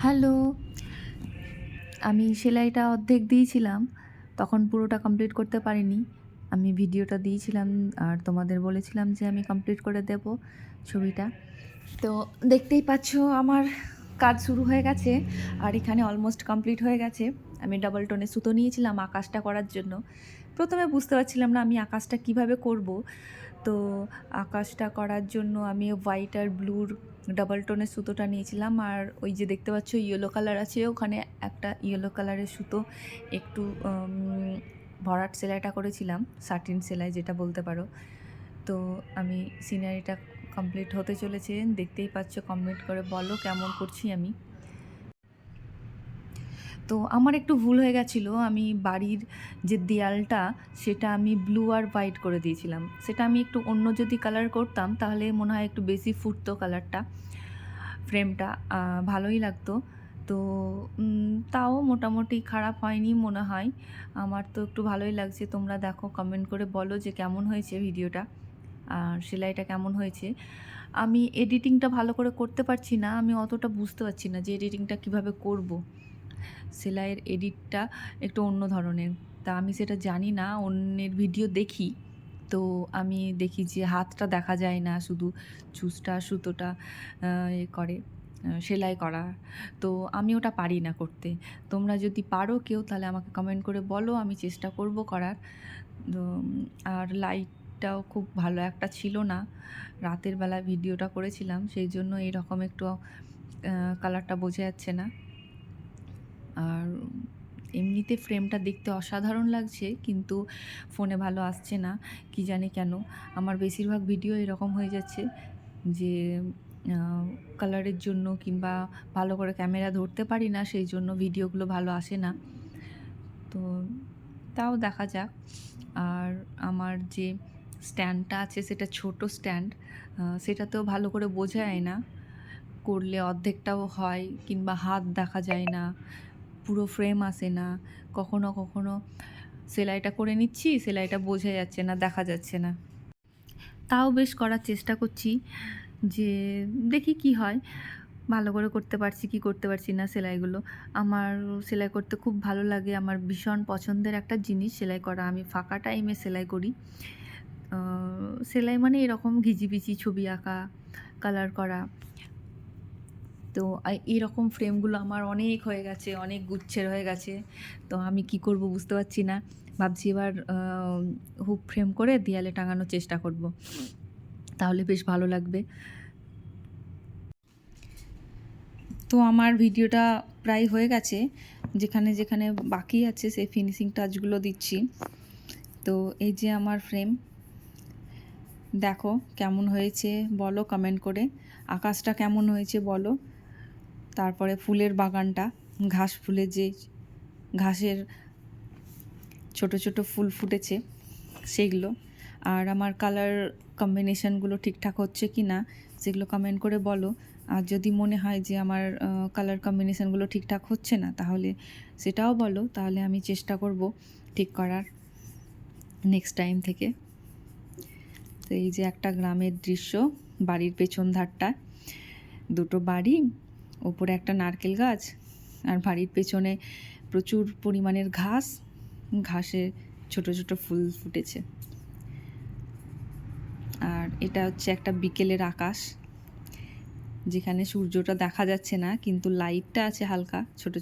Hello. আমি সেলাইটা অর্ধেক দিয়েছিলাম। তখন পুরোটা কমপ্লিট করতে পারিনি। আমি ভিডিওটা দিয়েছিলাম আর তোমাদের বলেছিলাম যে আমি কমপ্লিট করে দেব ছবিটা। তো দেখতেই পাচ্ছ আমার কাজ শুরু হয়ে গেছে আর এখানে অলমোস্ট কমপ্লিট হয়ে গেছে। আমি ডাবল টোনের সুতো নিয়েছিলাম আকাশটা করার জন্য। প্রথমে বুঝতে পারছিলাম না আমি আকাশটা কিভাবে করব। তো আকাশটা করার জন্য আমি হোয়াইট আর ব্লুর ডাবল টোনের সুতোটা নিয়েছিলাম আর ওই যে দেখতে পাচ্ছ ইয়েলো কালার আছে, ওখানে একটা ইয়েলো কালারের সুতো একটু ভরাট সেলাইটা করেছিলাম, সাটিন সেলাই যেটা বলতে পারো। তো আমি সিনারিটা কমপ্লিট হতে চলেছে, দেখতেই পাচ্ছ। কমেন্ট করে বলো কেমন করছি আমি। তো আমার একটু ভুল হয়ে গেছিলো, আমি বাড়ির যে দেয়ালটা সেটা আমি ব্লু আর হোয়াইট করে দিয়েছিলাম। সেটা আমি একটু অন্য যদি কালার করতাম তাহলে মনে হয় একটু বেশি ফুটতো কালারটা, ফ্রেমটা ভালোই লাগতো। তো তাও মোটামুটি খারাপ হয়নি মনে হয়। আমার তো একটু ভালোই লাগছে। তোমরা দেখো, কমেন্ট করে বলো যে কেমন হয়েছে ভিডিওটা আর সেলাইটা কেমন হয়েছে। আমি এডিটিংটা ভালো করে করতে পারছি না, আমি অতটা বুঝতে পারছি না যে এডিটিংটা কিভাবে করব। সেলাইয়ের এডিটটা একটু অন্য ধরনের, তা আমি সেটা জানি না। অন্যের ভিডিও দেখি, তো আমি দেখি যে হাতটা দেখা যায় না, শুধু চুজটা সুতোটা করে সেলাই করা। তো আমি ওটা পারি না করতে। তোমরা যদি পারো কেউ তাহলে আমাকে কমেন্ট করে বলো, আমি চেষ্টা করব করার। তো আর লাইটটাও খুব ভালো একটা ছিল না, রাতের বেলা ভিডিওটা করেছিলাম, সেই জন্য এরকম একটু কালারটা বোঝা যাচ্ছে না। আর এমনিতে ফ্রেমটা দেখতে অসাধারণ লাগছে, কিন্তু ফোনে ভালো আসছে না, কি জানি কেন। আমার বেশিরভাগ ভিডিও এরকম হয়ে যাচ্ছে যে কালারের জন্য কিংবা ভালো করে ক্যামেরা ধরতে পারি না, সেই জন্য ভিডিওগুলো ভালো আসে না। তো তাও দেখা যাক। আর আমার যে স্ট্যান্ডটা আছে সেটা ছোট স্ট্যান্ড, সেটাতেও ভালো করে বোঝা যায় না, করলে অর্ধেকটাও হয় কিংবা হাত দেখা যায় না, পুরো ফ্রেম আসে না। কখনো কখনো সেলাইটা করে নিচ্ছি, সেলাইটা বোঝা যাচ্ছে না, দেখা যাচ্ছে না। তাও বেশ করার চেষ্টা করছি, যে দেখি কি হয়, ভালো করে করতে পারছি কি করতে পারছি না সেলাইগুলো। আমার সেলাই করতে খুব ভালো লাগে, আমার ভীষণ পছন্দের একটা জিনিস সেলাই করা। আমি ফাঁকা টাইমে সেলাই করি। সেলাই মানে এরকম ঘিজিবিজি ছবি আঁকা, কালার করা। তো এইরকম ফ্রেমগুলো আমার অনেক হয়ে গেছে, অনেক গুচ্ছের হয়ে গেছে। তো আমি কি করব বুঝতে পারছি না। ভাবছি এবার হুক ফ্রেম করে দেয়ালে টাঙানোর চেষ্টা করব, তাহলে বেশ ভালো লাগবে। তো আমার ভিডিওটা প্রায় হয়ে গেছে, যেখানে যেখানে বাকি আছে সেই ফিনিশিং টাচগুলো দিচ্ছি। তো এই যে আমার ফ্রেম, দেখো কেমন হয়েছে বলো কমেন্ট করে। আকাশটা কেমন হয়েছে বলো। তারপরে ফুলের বাগানটা, ঘাস ফুলের যে ঘাসের ছোট ছোট ফুল ফুটেছে সেগুলো। আর আমার কালার কম্বিনেশানগুলো ঠিকঠাক হচ্ছে কি না সেগুলো কমেন্ট করে বলো। আর যদি মনে হয় যে আমার কালার কম্বিনেশানগুলো ঠিকঠাক হচ্ছে না তাহলে সেটাও বলো, তাহলে আমি চেষ্টা করব ঠিক করার নেক্সট টাইম থেকে। তো এই যে একটা গ্রামের দৃশ্য, বাড়ির পেছন ধারটা, দুটো বাড়ি, ওপরে একটা নারকেল গাছ, আর বাড়ির পেছনে প্রচুর পরিমাণের ঘাস, ঘাসে ছোট ছোট ফুল ফুটেছে। আর এটা হচ্ছে একটা বিকেলের আকাশ, যেখানে সূর্যটা দেখা যাচ্ছে না কিন্তু লাইটটা আছে হালকা ছোট ছোট।